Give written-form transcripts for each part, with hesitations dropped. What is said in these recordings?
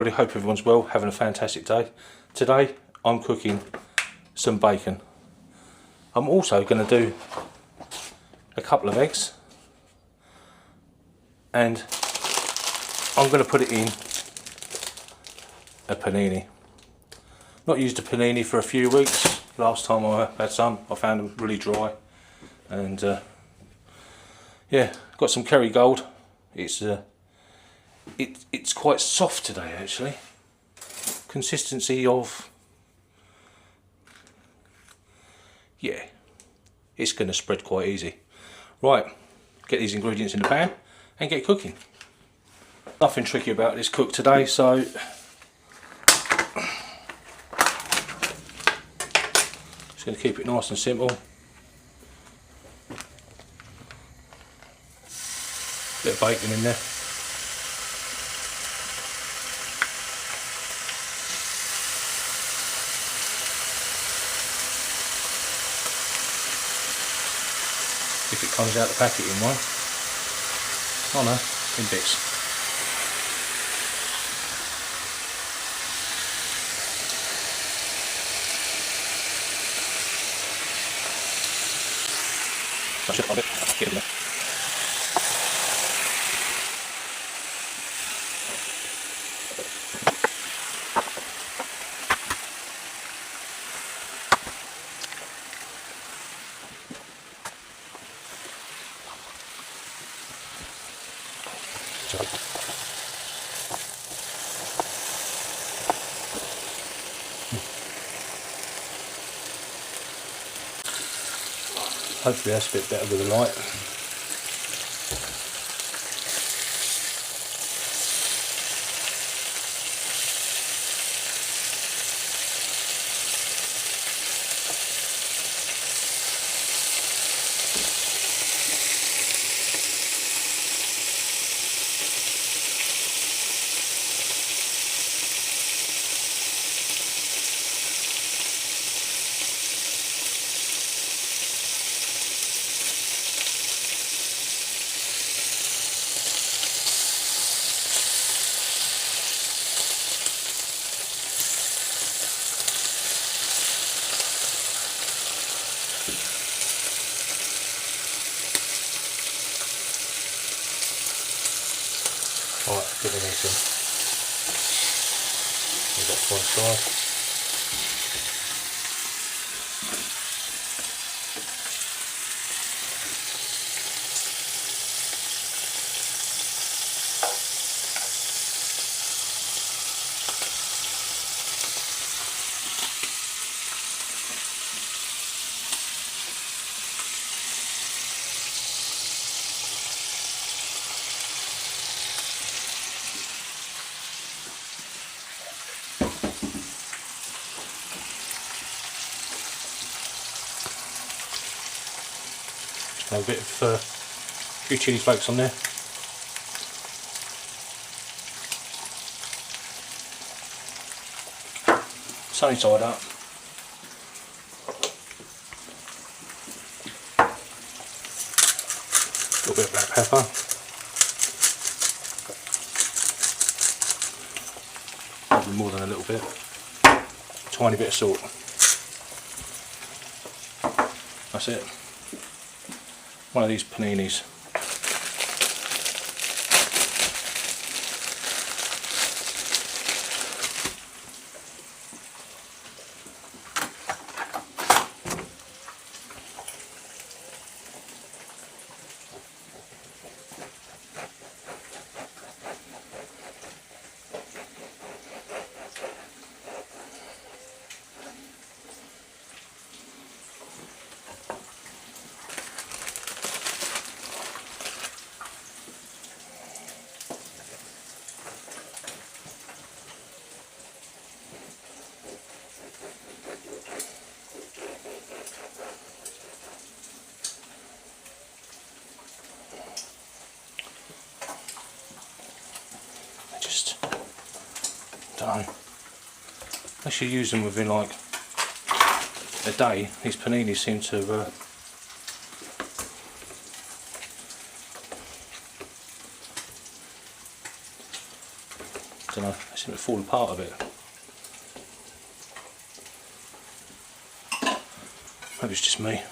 everybody, hope everyone's well, having a fantastic day. Today I'm cooking some bacon. I'm also going to do a couple of eggs and I'm going to put it in a panini. Not used a panini for a few weeks. Last time I had some, I found them really dry, and yeah, got some Kerrygold. It's quite soft today actually. Consistency of, yeah, it's going to spread quite easy. Right, get these ingredients in the pan and get cooking. Nothing tricky about this cook today, so just going to keep it nice and simple. Bit of bacon in there. If it comes out the packet in one. Oh no, in bits. Touch it a bit, get it there. Hopefully that's a bit better with the light. Alright, give it some. That's one side. A bit of few chilli flakes on there. Sunnyside up. A little bit of black pepper. Probably more than a little bit. Tiny bit of salt. That's it. One of these paninis. Don't know. Unless you use them within like a day, these paninis seem to don't know, they seem to fall apart a bit. Maybe it's just me.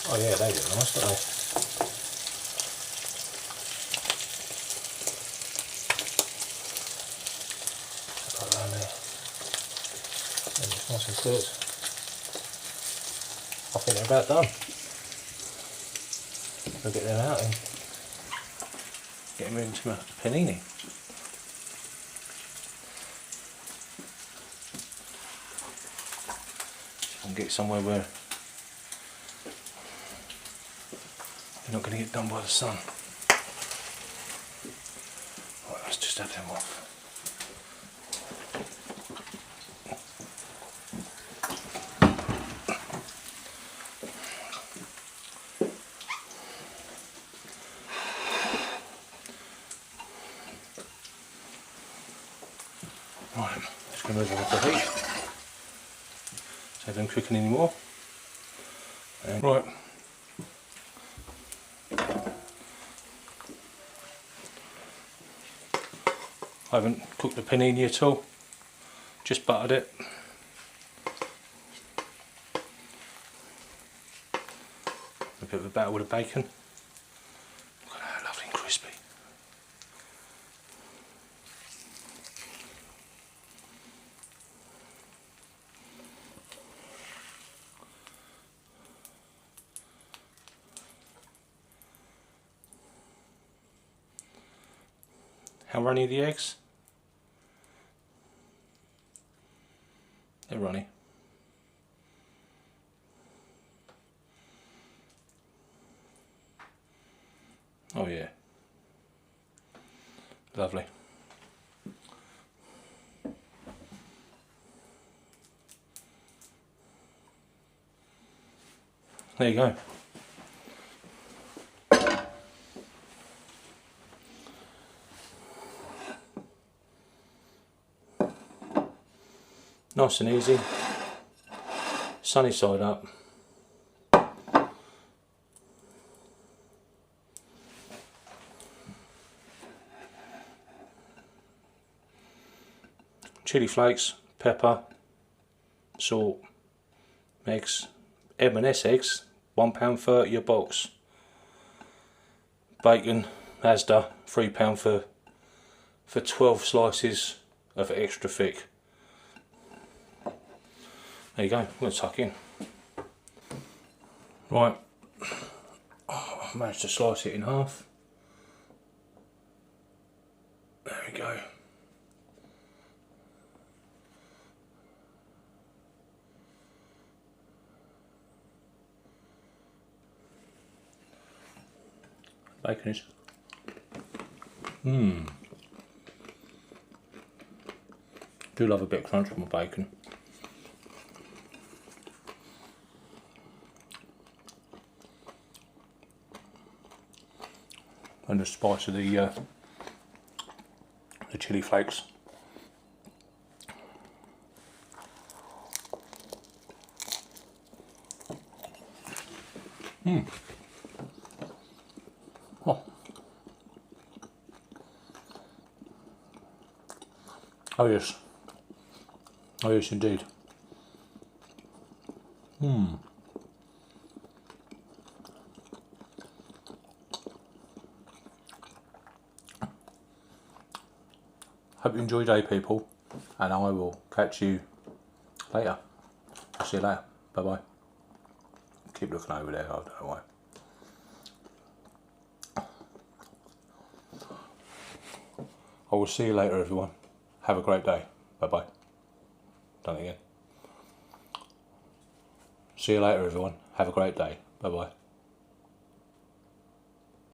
Oh yeah, they look nice, don't they? Put around there. And it's nice and good. I think they're about done. We'll get them out and get them into my panini. So I can get somewhere where they're not going to get done by the sun. Right, let's just have them off. Right, just going to move on to heat. Save them cooking anymore. And right. I haven't cooked the panini at all, just buttered it. A bit of a batter with the bacon. Look at that, lovely and crispy. How runny are the eggs? They're runny. Oh yeah. Lovely. There you go. Nice and easy. Sunnyside up. Chili flakes, pepper, salt, eggs, M&S eggs, £1.30 a box. Bacon, Asda, £3 for 12 slices of extra thick. There you go, I'm going to tuck in. Right, I managed to slice it in half. There we go. Bacon is. Do love a bit of crunch from my bacon. And the spice of the chili flakes. Oh, Oh yes. Oh yes, indeed. Hope you enjoyed your day, people, and I will catch you later. I'll see you later. Bye bye. Keep looking over there, I don't know why. I will see you later, everyone. Have a great day. Bye bye. Done it again. See you later, everyone. Have a great day. Bye bye.